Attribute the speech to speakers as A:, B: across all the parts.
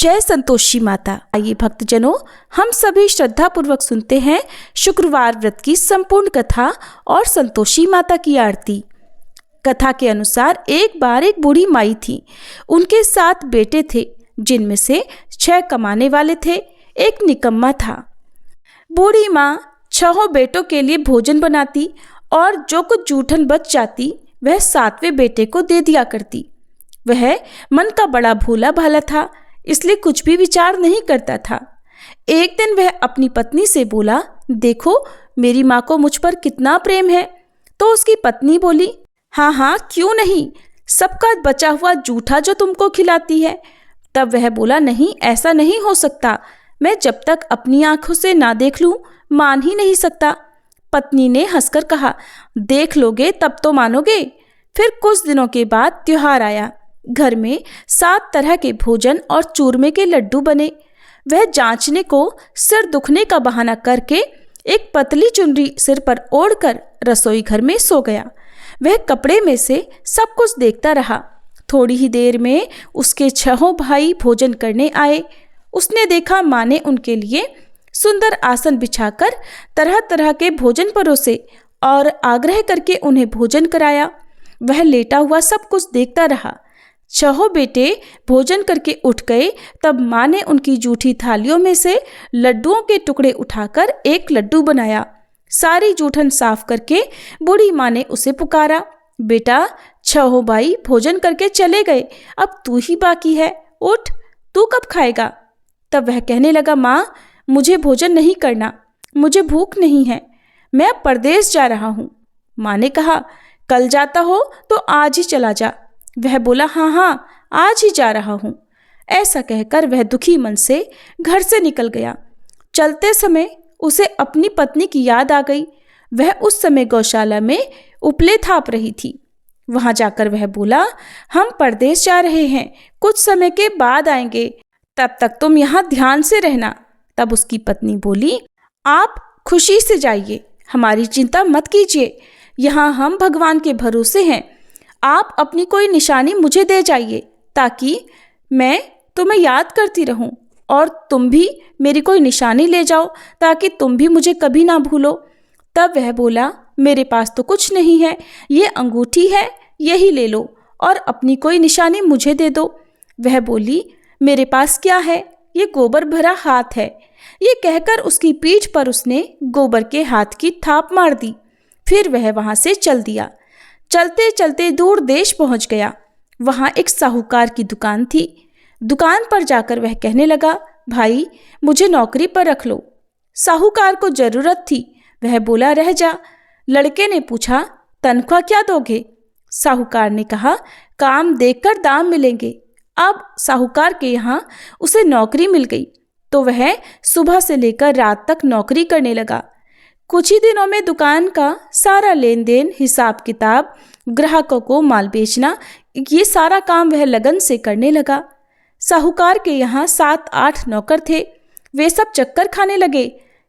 A: जय संतोषी माता। आइए भक्तजनों, हम सभी श्रद्धा पूर्वक सुनते हैं शुक्रवार व्रत की संपूर्ण कथा और संतोषी माता की आरती। कथा के अनुसार एक बार एक बूढ़ी माई थी। उनके 7 बेटे थे, जिनमें से 6 कमाने वाले थे, एक निकम्मा था। बूढ़ी माँ 6 बेटों के लिए भोजन बनाती और जो कुछ जूठन बच जाती वह 7वें बेटे को दे दिया करती। वह मन का बड़ा भोला भाला था, इसलिए कुछ भी विचार नहीं करता था। एक दिन वह अपनी पत्नी से बोला, देखो मेरी माँ को मुझ पर कितना प्रेम है। तो उसकी पत्नी बोली, हाँ हाँ क्यों नहीं, सबका बचा हुआ जूठा जो तुमको खिलाती है। तब वह बोला, नहीं ऐसा नहीं हो सकता, मैं जब तक अपनी आंखों से ना देख लूं मान ही नहीं सकता। पत्नी ने हंसकर कहा, देख लोगे तब तो मानोगे। फिर कुछ दिनों के बाद त्योहार आया। घर में 7 तरह के भोजन और चूरमे के लड्डू बने। वह जांचने को सिर दुखने का बहाना करके एक पतली चुनरी सिर पर ओढ़कर रसोई घर में सो गया। वह कपड़े में से सब कुछ देखता रहा। थोड़ी ही देर में उसके 6 भाई भोजन करने आए। उसने देखा माँ ने उनके लिए सुंदर आसन बिछाकर तरह तरह के भोजन परोसे और आग्रह करके उन्हें भोजन कराया। वह लेटा हुआ सब कुछ देखता रहा। 6 बेटे भोजन करके उठ गए। तब माँ ने उनकी जूठी थालियों में से लड्डुओं के टुकड़े उठाकर एक लड्डू बनाया। सारी जूठन साफ करके बूढ़ी माँ ने उसे पुकारा, बेटा 6 भाई भोजन करके चले गए, अब तू ही बाकी है, उठ, तू कब खाएगा। तब वह कहने लगा, माँ मुझे भोजन नहीं करना, मुझे भूख नहीं है, मैं अब परदेश जा रहा हूँ। माँ ने कहा, कल जाता हो तो आज ही चला जा। वह बोला, हाँ हाँ आज ही जा रहा हूँ। ऐसा कहकर वह दुखी मन से घर से निकल गया। चलते समय उसे अपनी पत्नी की याद आ गई। वह उस समय गौशाला में उपले थाप रही थी। वहां जाकर वह बोला, हम परदेश जा रहे हैं, कुछ समय के बाद आएंगे, तब तक तुम यहाँ ध्यान से रहना। तब उसकी पत्नी बोली, आप खुशी से जाइए, हमारी चिंता मत कीजिए, यहाँ हम भगवान के भरोसे हैं। आप अपनी कोई निशानी मुझे दे जाइए ताकि मैं तुम्हें याद करती रहूं, और तुम भी मेरी कोई निशानी ले जाओ ताकि तुम भी मुझे कभी ना भूलो। तब वह बोला, मेरे पास तो कुछ नहीं है, ये अंगूठी है, यही ले लो और अपनी कोई निशानी मुझे दे दो। वह बोली, मेरे पास क्या है, ये गोबर भरा हाथ है। ये कहकर उसकी पीठ पर उसने गोबर के हाथ की थाप मार दी। फिर वह वहां से चल दिया। चलते चलते दूर देश पहुंच गया। वहां एक साहूकार की दुकान थी। दुकान पर जाकर वह कहने लगा, भाई मुझे नौकरी पर रख लो। साहूकार को जरूरत थी। वह बोला, रह जा। लड़के ने पूछा, तनख्वाह क्या दोगे। साहूकार ने कहा, काम देखकर दाम मिलेंगे। अब साहूकार के यहाँ उसे नौकरी मिल गई तो वह सुबह से लेकर रात तक नौकरी करने लगा। कुछ ही दिनों में दुकान का सारा लेन देन, हिसाब किताब, ग्राहकों को माल बेचना, ये सारा काम वह लगन से करने लगा। साहूकार के यहाँ 7-8 नौकर थे। वे सब चक्कर खाने लगे,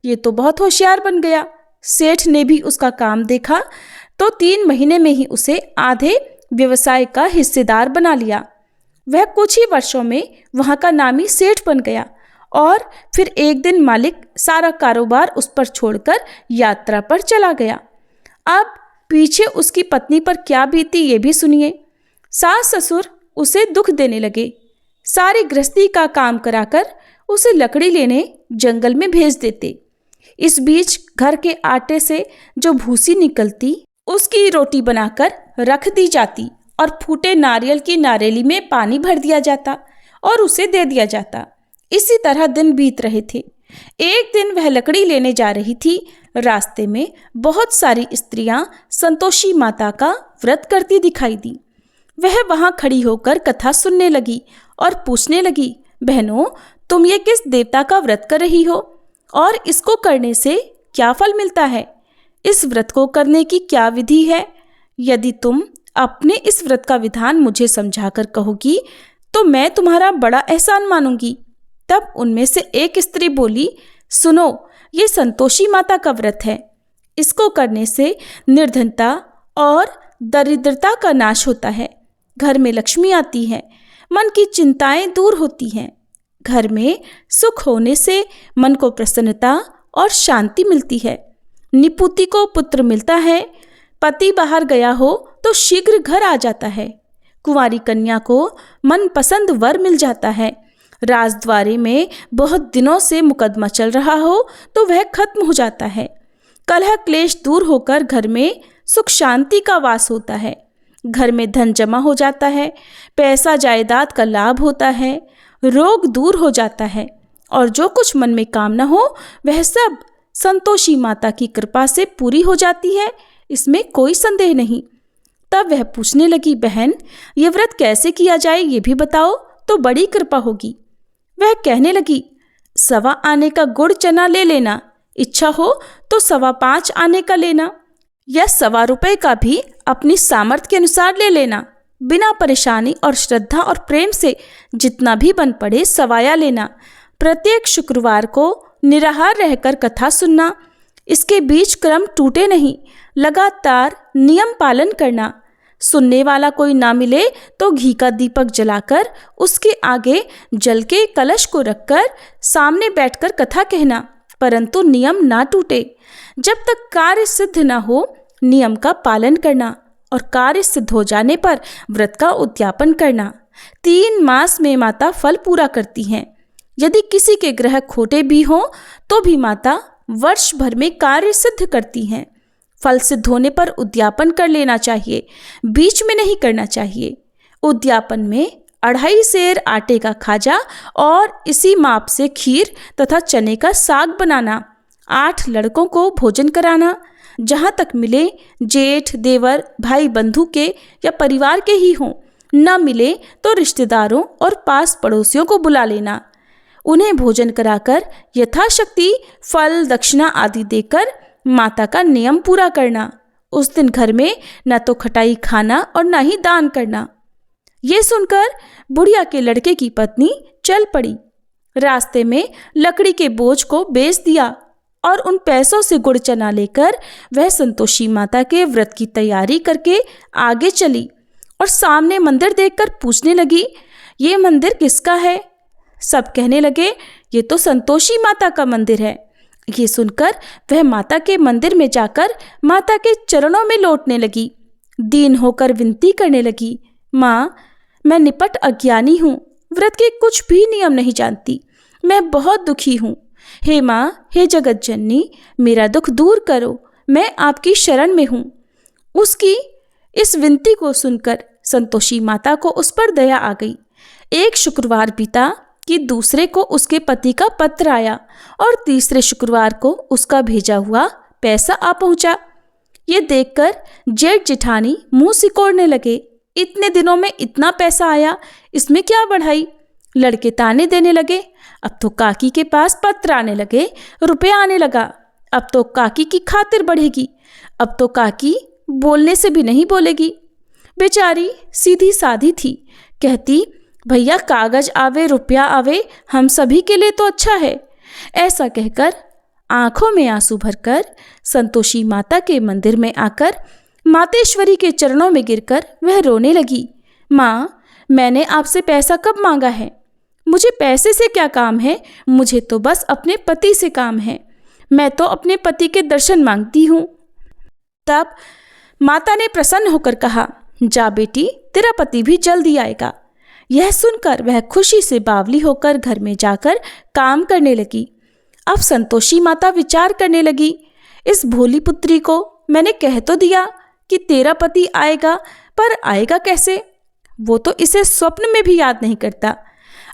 A: ये तो बहुत होशियार बन गया। सेठ ने भी उसका काम देखा तो 3 महीने में ही उसे आधे व्यवसाय का हिस्सेदार बना लिया। वह कुछ ही वर्षों में वहाँ का नामी सेठ बन गया। और फिर एक दिन मालिक सारा कारोबार उस पर छोड़कर यात्रा पर चला गया। अब पीछे उसकी पत्नी पर क्या बीती ये भी सुनिए। सास ससुर उसे दुख देने लगे। सारी गृहस्थी का काम कराकर उसे लकड़ी लेने जंगल में भेज देते। इस बीच घर के आटे से जो भूसी निकलती उसकी रोटी बनाकर रख दी जाती और फूटे नारियल की नारेली में पानी भर दिया जाता और उसे दे दिया जाता। इसी तरह दिन बीत रहे थे। एक दिन वह लकड़ी लेने जा रही थी। रास्ते में बहुत सारी स्त्रियां संतोषी माता का व्रत करती दिखाई दी। वह वहां खड़ी होकर कथा सुनने लगी और पूछने लगी, बहनों तुम ये किस देवता का व्रत कर रही हो और इसको करने से क्या फल मिलता है? इस व्रत को करने की क्या विधि है? यदि तुम अपने इस व्रत का विधान मुझे समझाकर कहोगी तो मैं तुम्हारा बड़ा एहसान मानूंगी। तब उनमें से एक स्त्री बोली, सुनो ये संतोषी माता का व्रत है। इसको करने से निर्धनता और दरिद्रता का नाश होता है, घर में लक्ष्मी आती है, मन की चिंताएं दूर होती हैं, घर में सुख होने से मन को प्रसन्नता और शांति मिलती है। निपुति को पुत्र मिलता है। पति बाहर गया हो तो शीघ्र घर आ जाता है। कुंवारी कन्या को मनपसंद वर मिल जाता है। राजद्वारे में बहुत दिनों से मुकदमा चल रहा हो तो वह खत्म हो जाता है। कलह क्लेश दूर होकर घर में सुख शांति का वास होता है। घर में धन जमा हो जाता है। पैसा जायदाद का लाभ होता है। रोग दूर हो जाता है और जो कुछ मन में कामना हो वह सब संतोषी माता की कृपा से पूरी हो जाती है, इसमें कोई संदेह नहीं। तब वह पूछने लगी, बहन ये व्रत कैसे किया जाए ये भी बताओ तो बड़ी कृपा होगी। वह कहने लगी, 1.25 आने का गुड़ चना ले लेना, इच्छा हो तो 5.25 आने का लेना, या 1.25 रुपये का भी अपनी सामर्थ्य के अनुसार ले लेना। बिना परेशानी और श्रद्धा और प्रेम से जितना भी बन पड़े सवाया लेना। प्रत्येक शुक्रवार को निराहार रहकर कथा सुनना। इसके बीच क्रम टूटे नहीं, लगातार नियम पालन करना। सुनने वाला कोई ना मिले तो घी का दीपक जलाकर उसके आगे जल के कलश को रखकर सामने बैठकर कथा कहना, परंतु नियम ना टूटे। जब तक कार्य सिद्ध ना हो नियम का पालन करना और कार्य सिद्ध हो जाने पर व्रत का उद्यापन करना। 3 मास में माता फल पूरा करती हैं। यदि किसी के ग्रह खोटे भी हों तो भी माता वर्ष भर में कार्य सिद्ध करती हैं। फल सिद्ध होने पर उद्यापन कर लेना चाहिए, बीच में नहीं करना चाहिए। उद्यापन में 2.5 सेर आटे का खाजा और इसी माप से खीर तथा चने का साग बनाना। 8 लड़कों को भोजन कराना। जहाँ तक मिले जेठ देवर भाई बंधु के या परिवार के ही हों, न मिले तो रिश्तेदारों और पास पड़ोसियों को बुला लेना। उन्हें भोजन कराकर यथाशक्ति फल दक्षिणा आदि देकर माता का नियम पूरा करना। उस दिन घर में न तो खटाई खाना और न ही दान करना। ये सुनकर बुढ़िया के लड़के की पत्नी चल पड़ी। रास्ते में लकड़ी के बोझ को बेच दिया और उन पैसों से गुड़ चना लेकर वह संतोषी माता के व्रत की तैयारी करके आगे चली और सामने मंदिर देखकर पूछने लगी, ये मंदिर किसका है? सब कहने लगे, ये तो संतोषी माता का मंदिर है। ये सुनकर वह माता के मंदिर में जाकर माता के चरणों में लौटने लगी। दीन होकर विनती करने लगी, माँ मैं निपट अज्ञानी हूँ, व्रत के कुछ भी नियम नहीं जानती, मैं बहुत दुखी हूँ। हे माँ, हे जगत जननी, मेरा दुख दूर करो, मैं आपकी शरण में हूँ। उसकी इस विनती को सुनकर संतोषी माता को उस पर दया आ गई। एक शुक्रवार बीता कि दूसरे को उसके पति का पत्र आया और तीसरे शुक्रवार को उसका भेजा हुआ पैसा आ पहुंचा। ये देखकर जेठ जेठानी मुंह सिकोड़ने लगे, इतने दिनों में इतना पैसा आया, इसमें क्या बढ़ाई? लड़के ताने देने लगे, अब तो काकी के पास पत्र आने लगे, रुपया आने लगा, अब तो काकी की खातिर बढ़ेगी, अब तो काकी बोलने से भी नहीं बोलेगी। बेचारी सीधी साधी थी, कहती भैया कागज आवे रुपया आवे, हम सभी के लिए तो अच्छा है। ऐसा कहकर आंखों में आंसू भरकर संतोषी माता के मंदिर में आकर मातेश्वरी के चरणों में गिरकर वह रोने लगी, माँ मैंने आपसे पैसा कब मांगा है? मुझे पैसे से क्या काम है? मुझे तो बस अपने पति से काम है, मैं तो अपने पति के दर्शन मांगती हूँ। तब माता ने प्रसन्न होकर कहा, जा बेटी, तेरा पति भी जल्दी आएगा। यह सुनकर वह खुशी से बावली होकर घर में जाकर काम करने लगी। अब संतोषी माता विचार करने लगी, इस भोली पुत्री को मैंने कह तो दिया कि तेरा पति आएगा, पर आएगा कैसे? वो तो इसे स्वप्न में भी याद नहीं करता।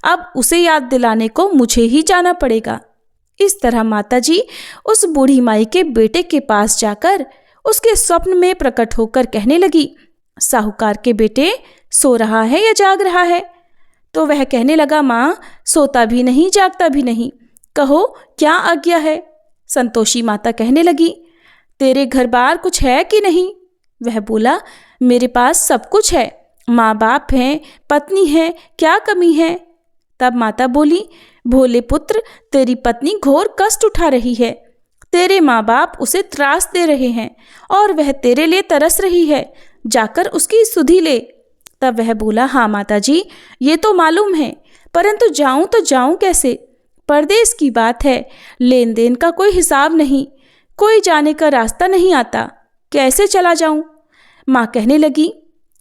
A: अब उसे याद दिलाने को मुझे ही जाना पड़ेगा। इस तरह माताजी उस बूढ़ी माई के बेटे के पास जाकर उसके स्वप्न में प्रकट होकर कहने लगी, साहूकार के बेटे सो रहा है या जाग रहा है? तो वह कहने लगा, माँ सोता भी नहीं जागता भी नहीं, कहो क्या आज्ञा है? संतोषी माता कहने लगी, तेरे घर बार कुछ है कि नहीं? वह बोला, मेरे पास सब कुछ है, माँ बाप हैं, पत्नी है, क्या कमी है? तब माता बोली, भोले पुत्र, तेरी पत्नी घोर कष्ट उठा रही है, तेरे माँ बाप उसे त्रास दे रहे हैं और वह तेरे लिए तरस रही है, जाकर उसकी सुधि ले। तब वह बोला, हाँ माताजी, ये तो मालूम है, परंतु जाऊं तो जाऊं कैसे? परदेश की बात है, लेन देन का कोई हिसाब नहीं, कोई जाने का रास्ता नहीं आता, कैसे चला जाऊं? माँ कहने लगी,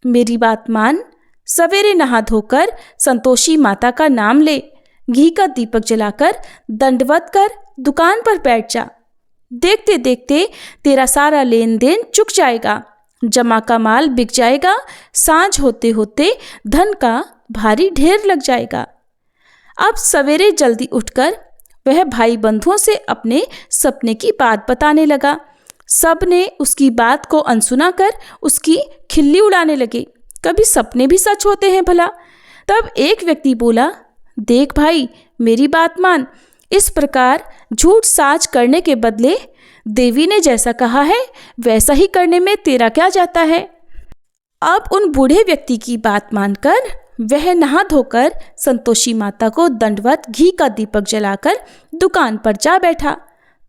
A: मेरी बात मान, सवेरे नहा धोकर संतोषी माता का नाम ले, घी का दीपक जलाकर दंडवत कर दुकान पर बैठ जा। देखते देखते तेरा सारा लेन देन चुक जाएगा, जमा का माल बिक जाएगा, सांझ होते होते धन का भारी ढेर लग जाएगा। अब सवेरे जल्दी उठकर वह भाई बंधुओं से अपने सपने की बात बताने लगा। सब ने उसकी बात को अनसुना कर उसकी खिल्ली उड़ाने लगे। कभी सपने भी सच होते हैं भला? तब एक व्यक्ति बोला, देख भाई, मेरी बात मान, इस प्रकार झूठ साज करने के बदले देवी ने जैसा कहा है वैसा ही करने में तेरा क्या जाता है? अब उन बूढ़े व्यक्ति की बात मानकर वह नहा धोकर संतोषी माता को दंडवत घी का दीपक जलाकर दुकान पर जा बैठा।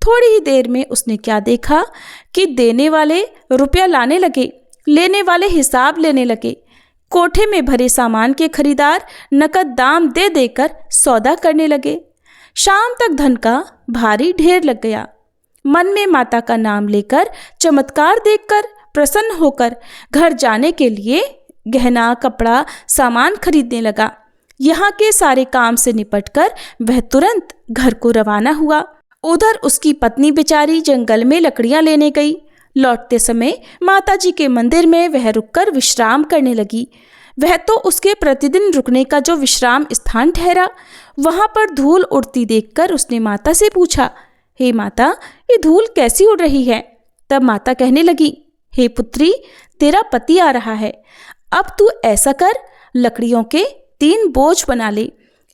A: थोड़ी ही देर में उसने क्या देखा कि देने वाले रुपया लाने लगे, लेने वाले हिसाब लेने लगे। कोठे में भरे सामान के खरीदार नकद दाम दे देकर सौदा करने लगे। शाम तक धन का भारी ढेर लग गया। मन में माता का नाम लेकर, चमत्कार देखकर प्रसन्न होकर घर जाने के लिए गहना, कपड़ा, सामान खरीदने लगा। यहाँ के सारे काम से निपटकर वह तुरंत घर को रवाना हुआ। उधर उसकी पत्नी बेचारी जंगल में लकड़ियां लेने गई। लौटते समय माताजी के मंदिर में वह रुककर विश्राम करने लगी। वह तो उसके प्रतिदिन रुकने का जो विश्राम स्थान ठहरा। वहां पर धूल उड़ती देखकर उसने माता से पूछा, हे माता, ये धूल कैसी उड़ रही है? तब माता कहने लगी, हे पुत्री, तेरा पति आ रहा है। अब तू ऐसा कर, लकड़ियों के 3 बोझ बना ले।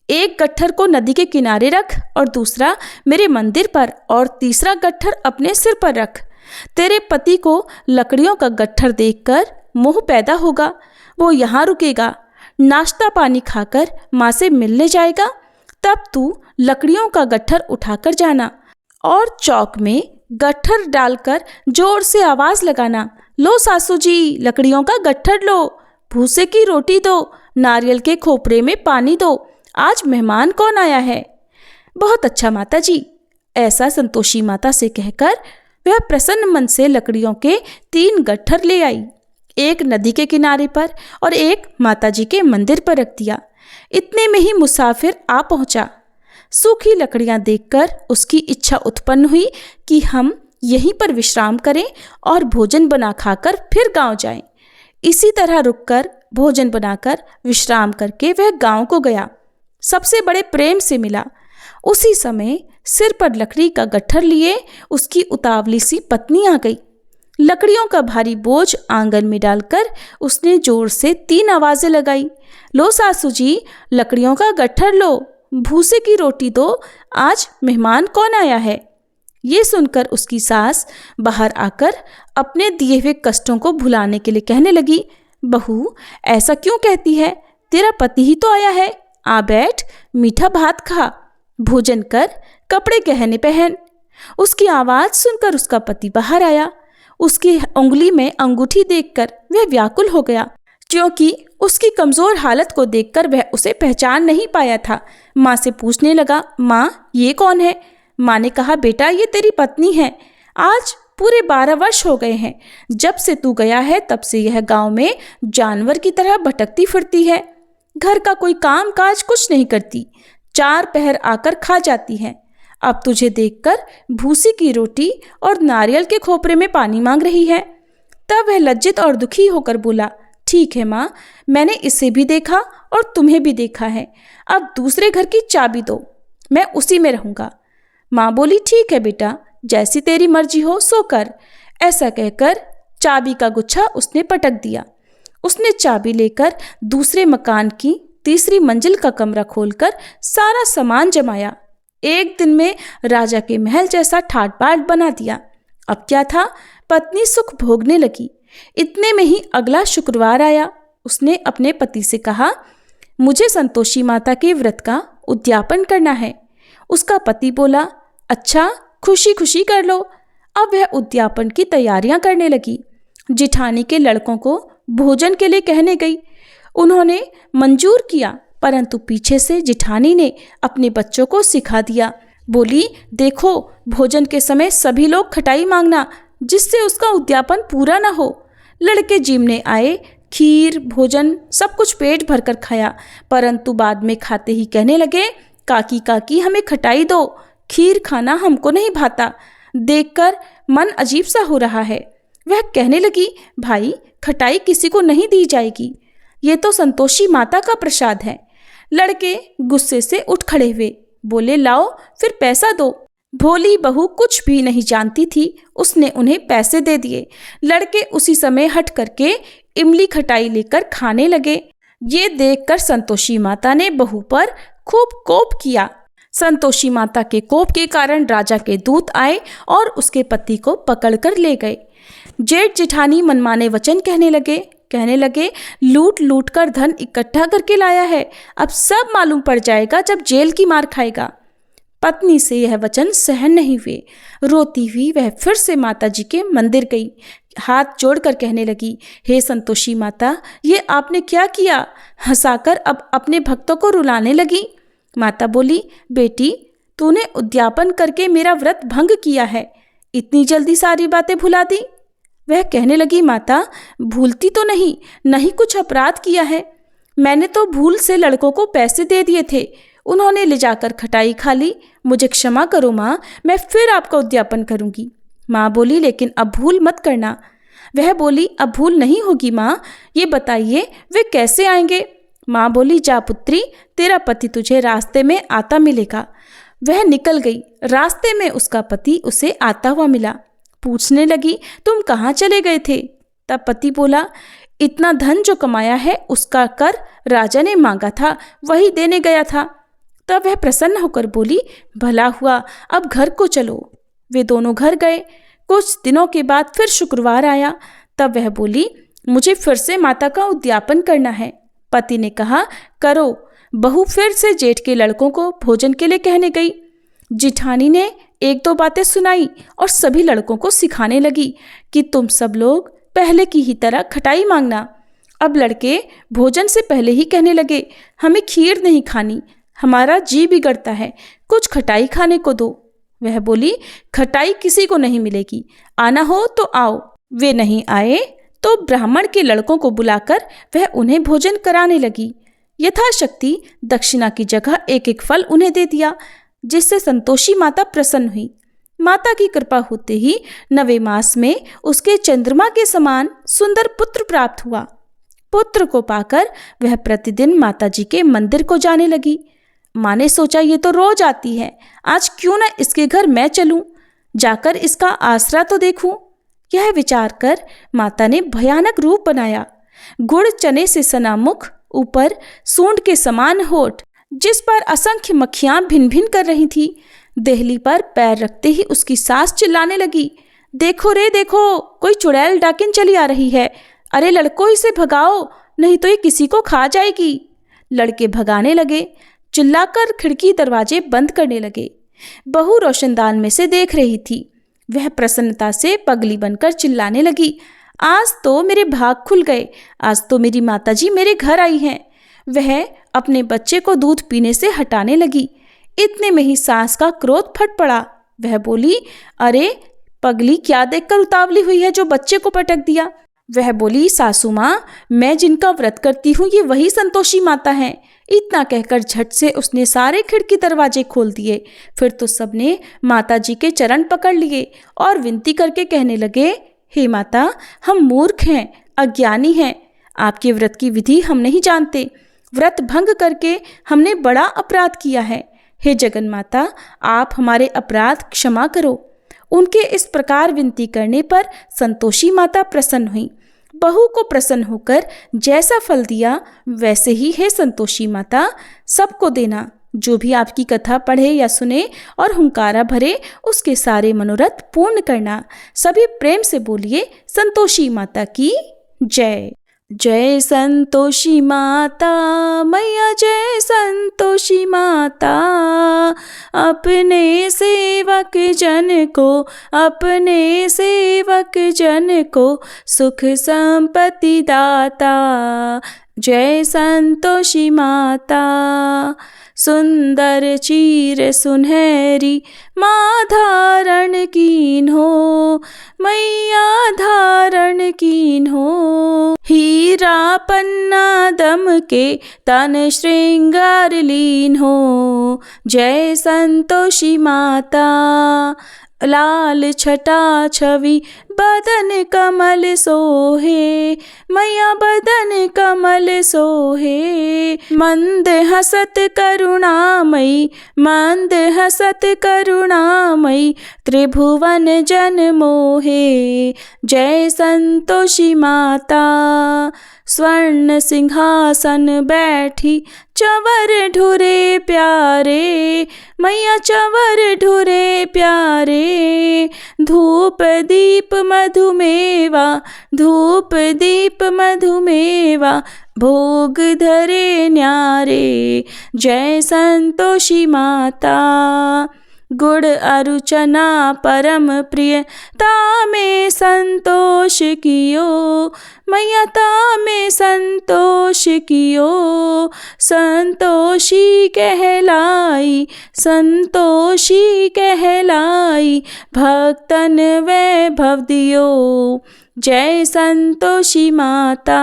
A: एक गट्ठर को नदी के किनारे रख और दूसरा मेरे मंदिर पर और तीसरा गट्ठर अपने सिर पर रख। तेरे पति को लकड़ियों का गट्ठर देखकर मोह पैदा होगा। वो यहाँ रुकेगा, नाश्ता पानी खाकर माँ से मिलने जाएगा। तब तू लकड़ियों का गट्ठर उठाकर जाना और चौक में गट्ठर डालकर जोर से आवाज लगाना, लो सासू जी, लकड़ियों का गट्ठर लो, भूसे की रोटी दो, नारियल के खोपरे में पानी दो, आज मेहमान कौन आया है? बहुत अच्छा माता जी। ऐसा संतोषी माता से कहकर वह प्रसन्न मन से लकड़ियों के 3 गट्ठर ले आई। एक नदी के किनारे पर और एक माताजी के मंदिर पर रख दिया। इतने में ही मुसाफिर आ पहुंचा। सूखी लकड़ियां देखकर उसकी इच्छा उत्पन्न हुई कि हम यहीं पर विश्राम करें और भोजन बना खाकर फिर गांव जाएं। इसी तरह रुककर भोजन बनाकर विश्राम करके वह गांव को गया। सबसे बड़े प्रेम से मिला। उसी समय सिर पर लकड़ी का गट्ठर लिए उसकी उतावली सी पत्नी आ गई। लकड़ियों का भारी बोझ आंगन में डालकर उसने जोर से 3 आवाजें लगाई, लो सासू जी, लकड़ियों का गट्ठर लो, भूसे की रोटी दो, आज मेहमान कौन आया है? ये सुनकर उसकी सास बाहर आकर अपने दिए हुए कष्टों को भुलाने के लिए कहने लगी, बहू, ऐसा क्यों कहती है? तेरा पति ही तो आया है। आ बैठ, मीठा भात खा, भोजन कर, कपड़े गहने पहन। उसकी आवाज सुनकर उसका पति बाहर आया। उसकी उंगली में अंगूठी देखकर वह व्याकुल हो गया, क्योंकि उसकी कमजोर हालत को देखकर वह उसे पहचान नहीं पाया था। माँ से पूछने लगा, माँ, ये कौन है? माँ ने कहा, बेटा, ये तेरी पत्नी है। आज पूरे 12 वर्ष हो गए हैं जब से तू गया है, तब से यह गांव में जानवर की तरह भटकती फिरती है। घर का कोई काम काज कुछ नहीं करती, 4 पहर आकर खा जाती है। अब तुझे देखकर भूसी की रोटी और नारियल के खोपरे में पानी मांग रही है। तब वह लज्जित और दुखी होकर बोला, ठीक है माँ, मैंने इसे भी देखा और तुम्हें भी देखा है। अब दूसरे घर की चाबी दो, मैं उसी में रहूँगा। माँ बोली, ठीक है बेटा, जैसी तेरी मर्जी हो सो कर। ऐसा कहकर चाबी का गुच्छा उसने पटक दिया। उसने चाबी लेकर दूसरे मकान की 3री मंजिल का कमरा खोलकर सारा सामान जमाया। एक दिन में राजा के महल जैसा ठाट बाट बना दिया। अब क्या था, पत्नी सुख भोगने लगी। इतने में ही अगला शुक्रवार आया। उसने अपने पति से कहा, मुझे संतोषी माता के व्रत का उद्यापन करना है। उसका पति बोला, अच्छा, खुशी खुशी कर लो। अब वह उद्यापन की तैयारियां करने लगी। जिठानी के लड़कों को भोजन के लिए कहने गई। उन्होंने मंजूर किया परंतु पीछे से जिठानी ने अपने बच्चों को सिखा दिया। बोली, देखो, भोजन के समय सभी लोग खटाई मांगना, जिससे उसका उद्यापन पूरा न हो। लड़के जीमने आए, खीर भोजन सब कुछ पेट भरकर खाया, परंतु बाद में खाते ही कहने लगे, काकी काकी हमें खटाई दो, खीर खाना हमको नहीं भाता, देखकर मन अजीब सा हो रहा है। वह कहने लगी, भाई खटाई किसी को नहीं दी जाएगी, ये तो संतोषी माता का प्रसाद है। लड़के गुस्से से उठ खड़े हुए, बोले, लाओ फिर पैसा दो। भोली बहू कुछ भी नहीं जानती थी, उसने उन्हें पैसे दे दिए। लड़के उसी समय हट करके इमली खटाई लेकर खाने लगे। ये देखकर संतोषी माता ने बहू पर खूब कोप किया। संतोषी माता के कोप के कारण राजा के दूत आए और उसके पति को पकड़कर ले गए। जेठ जिठानी मनमाने वचन कहने लगे, लूट लूट कर धन इकट्ठा करके लाया है, अब सब मालूम पड़ जाएगा जब जेल की मार खाएगा। पत्नी से यह वचन सहन नहीं हुए। रोती हुई वह फिर से माता जी के मंदिर गई, हाथ जोड़कर कहने लगी, हे संतोषी माता, ये आपने क्या किया? हंसाकर अब अपने भक्तों को रुलाने लगी। माता बोली, बेटी, तूने उद्यापन करके मेरा व्रत भंग किया है, इतनी जल्दी सारी बातें भुला दी। वह कहने लगी, माता, भूलती तो नहीं कुछ अपराध किया है। मैंने तो भूल से लड़कों को पैसे दे दिए थे, उन्होंने ले जाकर खटाई खा ली। मुझे क्षमा करो माँ, मैं फिर आपका उद्यापन करूंगी। माँ बोली, लेकिन अब भूल मत करना। वह बोली, अब भूल नहीं होगी माँ, ये बताइए वे कैसे आएंगे? माँ बोली, जा पुत्री, तेरा पति तुझे रास्ते में आता मिलेगा। वह निकल गई। रास्ते में उसका पति उसे आता हुआ मिला। पूछने लगी, तुम कहाँ चले गए थे? तब पति बोला, इतना धन जो कमाया है उसका कर राजा ने मांगा था, वही देने गया था। तब वह प्रसन्न होकर बोली, भला हुआ, अब घर को चलो। वे दोनों घर गए। कुछ दिनों के बाद फिर शुक्रवार आया। तब वह बोली, मुझे फिर से माता का उद्यापन करना है। पति ने कहा, करो। बहू फिर से जेठ के लड़कों को भोजन के लिए कहने गई। जिठानी ने एक दो बातें सुनाई और सभी लड़कों को सिखाने लगी कि तुम सब लोग पहले की ही तरह खटाई मांगना। अब लड़के भोजन से पहले ही कहने लगे, हमें खीर नहीं खानी, हमारा जी बिगड़ता है, कुछ खटाई खाने को दो। वह बोली, खटाई किसी को नहीं मिलेगी, आना हो तो आओ। वे नहीं आए तो ब्राह्मण के लड़कों को बुलाकर वह उन्हें भोजन कराने लगी। यथाशक्ति दक्षिणा की जगह एक एक फल उन्हें दे दिया, जिससे संतोषी माता प्रसन्न हुई। माता की कृपा होते ही 9वें मास में उसके चंद्रमा के समान सुंदर पुत्र प्राप्त हुआ। पुत्र को पाकर वह प्रतिदिन माता जी के मंदिर को जाने लगी। माँ ने सोचा, ये तो रोज आती है, आज क्यों न इसके घर मैं चलूं, जाकर इसका आसरा तो देखूं। यह विचार कर माता ने भयानक रूप बनाया। गुड़ चने से सना मुख, ऊपर सूंड के समान होठ, जिस पर असंख्य मक्खियां भिन भिन कर रही थी। देहली पर पैर रखते ही उसकी सास चिल्लाने लगी, देखो रे देखो, कोई चुड़ैल डाकिन चली आ रही है, अरे लड़कों इसे भगाओ, नहीं तो ये किसी को खा जाएगी। लड़के भगाने लगे, चिल्लाकर खिड़की दरवाजे बंद करने लगे। बहू रोशनदान में से देख रही थी। वह प्रसन्नता से पगली बनकर चिल्लाने लगी, आज तो मेरे भाग खुल गए, आज तो मेरी माताजी मेरे घर आई हैं। वह अपने बच्चे को दूध पीने से हटाने लगी। इतने में ही सास का क्रोध फट पड़ा। वह बोली, अरे पगली, क्या देखकर उतावली हुई है जो बच्चे को पटक दिया? वह बोली, सासू माँ, मैं जिनका व्रत करती हूँ ये वही संतोषी माता हैं। इतना कहकर झट से उसने सारे खिड़की दरवाजे खोल दिए। फिर तो सबने माता जी के चरण पकड़ लिए और विनती करके कहने लगे, हे माता, हम मूर्ख हैं, अज्ञानी हैं, आपके व्रत की विधि हम नहीं जानते, व्रत भंग करके हमने बड़ा अपराध किया है। हे जगन माता, आप हमारे अपराध क्षमा करो। उनके इस प्रकार विनती करने पर संतोषी माता प्रसन्न हुई। बहू को प्रसन्न होकर जैसा फल दिया वैसे ही हे संतोषी माता सबको देना। जो भी आपकी कथा पढ़े या सुने और हुंकारा भरे उसके सारे मनोरथ पूर्ण करना। सभी प्रेम से बोलिए, संतोषी माता की जय। जय संतोषी माता मैया, जय संतोषी माता, अपने सेवक जन को, अपने सेवक जन को सुख संपत्ति दाता। जय संतोषी माता। सुंदर चीर सुनहरी माँ धारण कीन हो, मैया धारण कीन हो। हीरा पन्ना दम के तन श्रृंगार लीन हो, जय संतोषी माता। लाल छटा छवि बदन कमल सोहे, मैया बदन कमल सोहे। मंद हसत करुणामयी, मंद हसत करुणामयी, त्रिभुवन जन मोहे, जय संतोषी माता। स्वर्ण सिंहासन बैठी चंवर ढुरे प्यारे, मैया चंवर ढुरे प्यारे। धूप दीप मधुमेवा, धूप दीप मधुमेवा, भोग धरे न्यारे, जय संतोषी माता। गुड़ अरुचना परम प्रिय तामे संतोष कियो, मैया तामे संतोष कियो। संतोषी कहलाई, संतोषी कहलाई, भक्तन वैभव दियो, जय संतोषी माता।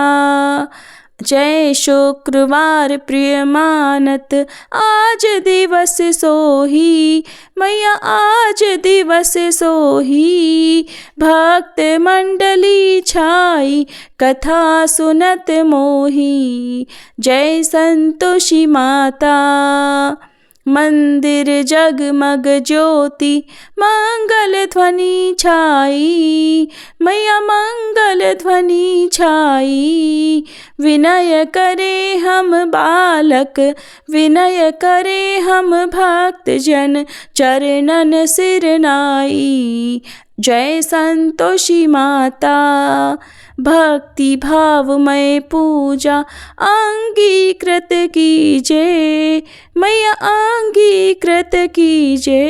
A: जय शुक्रवार प्रिय मानत आज दिवस सोही, मैया आज दिवस सोही। भक्त मंडली छाई कथा सुनत मोही, जय संतोषी माता। मंदिर जगमग ज्योति मंगल ध्वनि छाई, मैया मंगल ध्वनि छाई। विनय करे हम बालक, विनय करे हम भक्त जन, चरणन सिर नाई, जय संतोषी माता। भक्ति भावमय पूजा अंगीकृत कीजे, मैया अंगीकृत कीजे।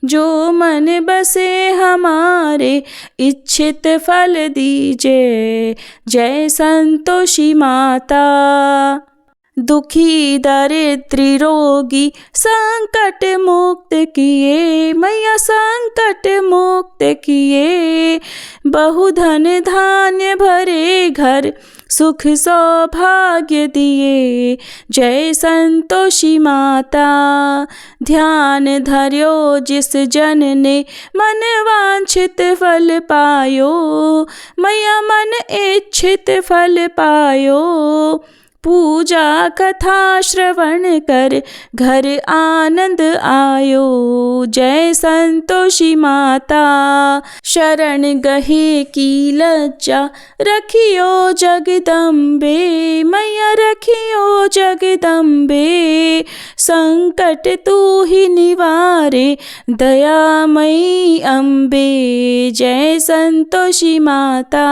A: जो मन बसे हमारे इच्छित फल दीजे, जय संतोषी माता। दुखी दरिद्री रोगी संकट मुक्त किए, मैया संकट मुक्त किए। बहुधन धान्य भरे घर, सुख सौभाग्य दिए, जय संतोषी माता। ध्यान धर्यो जिस जन ने मन वांछित फल पायो, मैया मन इच्छित फल पायो। पूजा कथा श्रवण कर घर आनंद आयो, जय संतोषी माता। शरण गहे की लज्जा रखियो जगदम्बे, मैया रखियो जगदम्बे। संकट तू ही निवारे दयामयी अम्बे, जय संतोषी माता।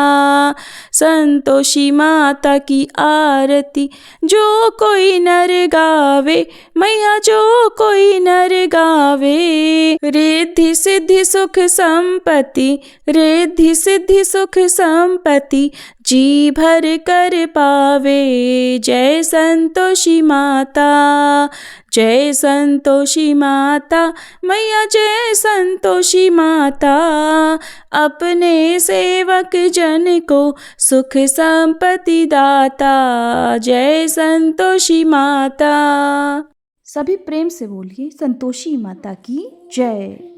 A: संतोषी माता की आरती जो कोई नर गावे, मैया जो कोई नर गावे। रिद्धि सिद्धि सुख संपत्ति, रिद्धि सिद्धि सुख संपत्ति, जी भर कर पावे, जय संतोषी माता। जय संतोषी माता, मैया जय संतोषी माता। अपने सेवक जन को सुख संपत्ति दाता, जय संतोषी माता। सभी प्रेम से बोलिए संतोषी माता की जय।